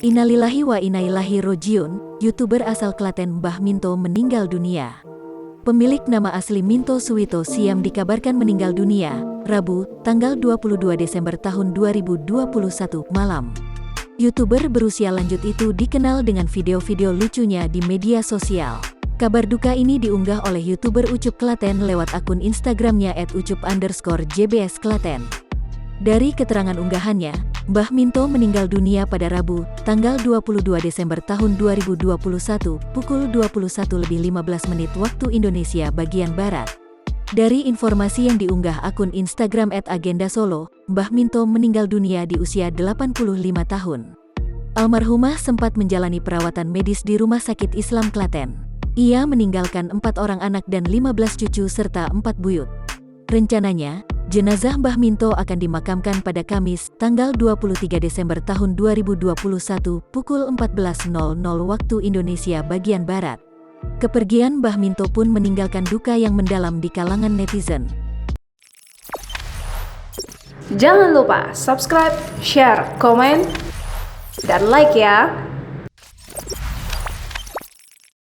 Innalillahi wa inna ilaihi rojiun, YouTuber asal Klaten Mbah Minto meninggal dunia. Pemilik nama asli Minto Suwito Siam dikabarkan meninggal dunia, Rabu, tanggal 22 Desember tahun 2021 malam. YouTuber berusia lanjut itu dikenal dengan video-video lucunya di media sosial. Kabar duka ini diunggah oleh YouTuber Ucup Klaten lewat akun Instagramnya @ucup_jbsklaten. Dari keterangan unggahannya, Mbah Minto meninggal dunia pada Rabu, tanggal 22 Desember tahun 2021, pukul 21.15 waktu Indonesia bagian Barat. Dari informasi yang diunggah akun Instagram @agendasolo, Mbah Minto meninggal dunia di usia 85 tahun. Almarhumah sempat menjalani perawatan medis di Rumah Sakit Islam Klaten. Ia meninggalkan 4 orang anak dan 15 cucu serta 4 buyut. Rencananya, jenazah Mbah Minto akan dimakamkan pada Kamis, tanggal 23 Desember tahun 2021, pukul 14.00 waktu Indonesia bagian Barat. Kepergian Mbah Minto pun meninggalkan duka yang mendalam di kalangan netizen. Jangan lupa subscribe, share, komen, dan like ya!